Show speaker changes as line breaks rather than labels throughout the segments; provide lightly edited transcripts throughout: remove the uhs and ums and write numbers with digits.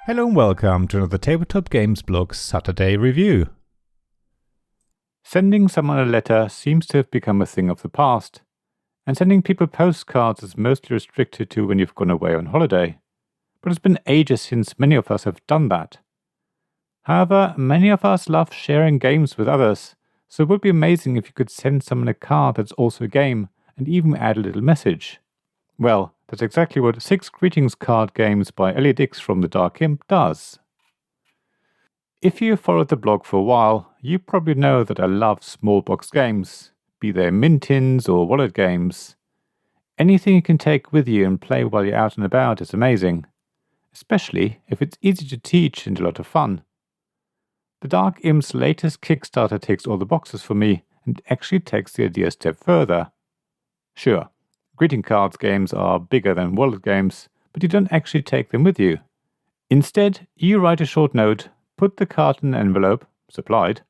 Hello and welcome to another Tabletop Games Blog Saturday review. Sending someone a letter seems to have become a thing of the past, and sending people postcards is mostly restricted to when you've gone away on holiday. But it's been ages since many of us have done that. However, many of us love sharing games with others, so it would be amazing if you could send someone a card that's also a game, and even add a little message. Well, that's exactly what 6 Greetings card games by Elliot Dix from the Dark Imp does. If you followed the blog for a while, you probably know that I love small box games, be they min-tins or wallet games. Anything you can take with you and play while you're out and about is amazing, especially if it's easy to teach and a lot of fun. The Dark Imp's latest Kickstarter ticks all the boxes for me and actually takes the idea a step further. Sure, greeting cards games are bigger than wallet games, but you don't actually take them with you. Instead, you write a short note, put the card in an envelope, supplied,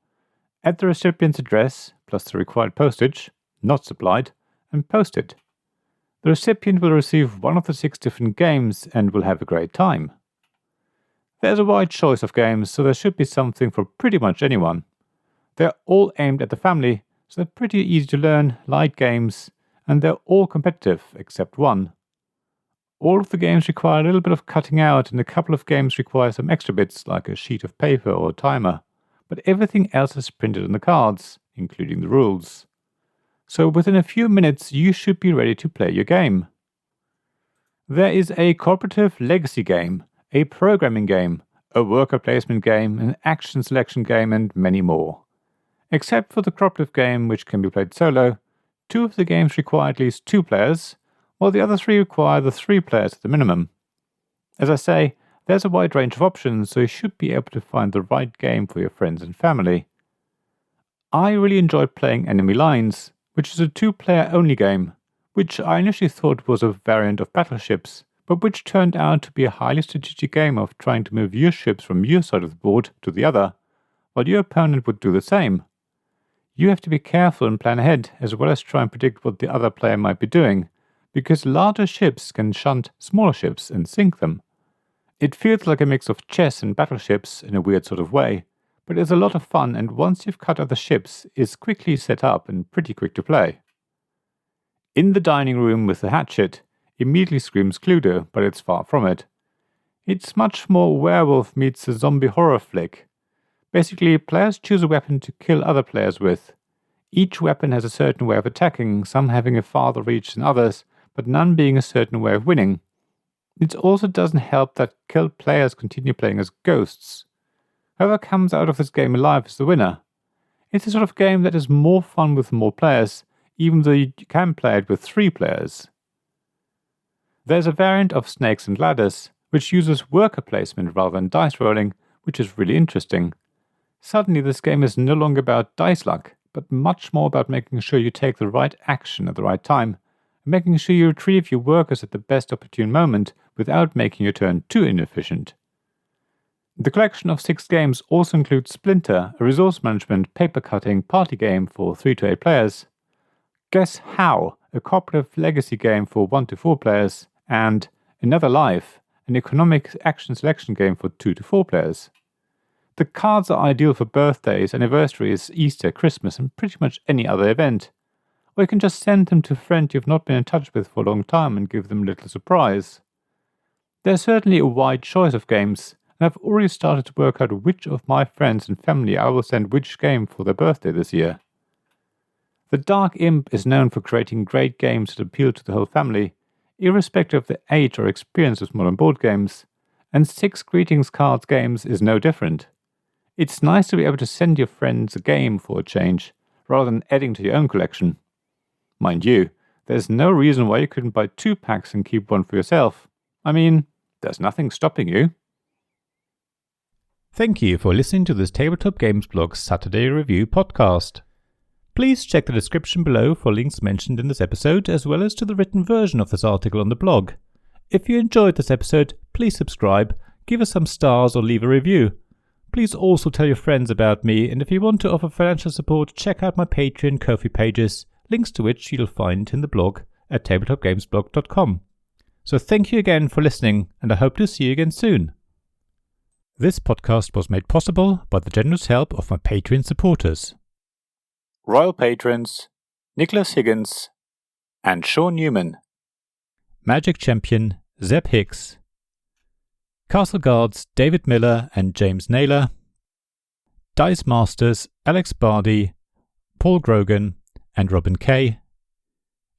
add the recipient's address, plus the required postage, not supplied, and post it. The recipient will receive one of the 6 different games and will have a great time. There's a wide choice of games, so there should be something for pretty much anyone. They're all aimed at the family, so they're pretty easy to learn, light games, and they're all competitive, except one. All of the games require a little bit of cutting out, and a couple of games require some extra bits, like a sheet of paper or a timer, but everything else is printed on the cards, including the rules. So within a few minutes you should be ready to play your game. There is a cooperative legacy game, a programming game, a worker placement game, an action selection game, and many more. Except for the cooperative game, which can be played solo, 2 of the games require at least 2 players, while the other 3 require the 3 players at the minimum. As I say, there's a wide range of options, so you should be able to find the right game for your friends and family. I really enjoyed playing Enemy Lines, which is a 2-player only game, which I initially thought was a variant of Battleships, but which turned out to be a highly strategic game of trying to move your ships from your side of the board to the other, while your opponent would do the same. You have to be careful and plan ahead, as well as try and predict what the other player might be doing, because larger ships can shunt smaller ships and sink them. It feels like a mix of chess and battleships in a weird sort of way, but it's a lot of fun, and once you've cut out the ships, it's quickly set up and pretty quick to play. In the dining room with the hatchet immediately screams Cluedo, but it's far from it. It's much more werewolf meets a zombie horror flick. Basically, players choose a weapon to kill other players with. Each weapon has a certain way of attacking, some having a farther reach than others, but none being a certain way of winning. It also doesn't help that killed players continue playing as ghosts. Whoever comes out of this game alive is the winner. It's a sort of game that is more fun with more players, even though you can play it with 3 players. There's a variant of Snakes and Ladders, which uses worker placement rather than dice rolling, which is really interesting. Suddenly this game is no longer about dice luck, but much more about making sure you take the right action at the right time, and making sure you retrieve your workers at the best opportune moment without making your turn too inefficient. The collection of 6 games also includes Splinter, a resource management, paper cutting party game for 3 to 8 players, Guess How, a cooperative legacy game for 1 to 4 players, and Another Life, an economic action selection game for 2 to 4 players. The cards are ideal for birthdays, anniversaries, Easter, Christmas, and pretty much any other event. Or you can just send them to a friend you've not been in touch with for a long time and give them a little surprise. There's certainly a wide choice of games, and I've already started to work out which of my friends and family I will send which game for their birthday this year. The Dark Imp is known for creating great games that appeal to the whole family, irrespective of the age or experience of modern board games, and 6 Greetings cards games is no different. It's nice to be able to send your friends a game for a change, rather than adding to your own collection. Mind you, there's no reason why you couldn't buy 2 packs and keep one for yourself. I mean, there's nothing stopping you. Thank you for listening to this Tabletop Games Blog Saturday Review podcast. Please check the description below for links mentioned in this episode, as well as to the written version of this article on the blog. If you enjoyed this episode, please subscribe, give us some stars, or leave a review. Please also tell your friends about me, and if you want to offer financial support, check out my Patreon and Ko-fi pages, links to which you'll find in the blog at tabletopgamesblog.com. So thank you again for listening, and I hope to see you again soon. This podcast was made possible by the generous help of my Patreon supporters. Royal Patrons Nicholas Higgins and Sean Newman. Magic Champion Zeb Hicks. Castle Guards David Miller and James Naylor. Dice Masters Alex Bardi, Paul Grogan and Robin Kay.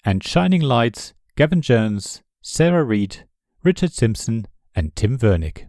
And Shining Lights Gavin Jones, Sarah Reed, Richard Simpson and Tim Vernick.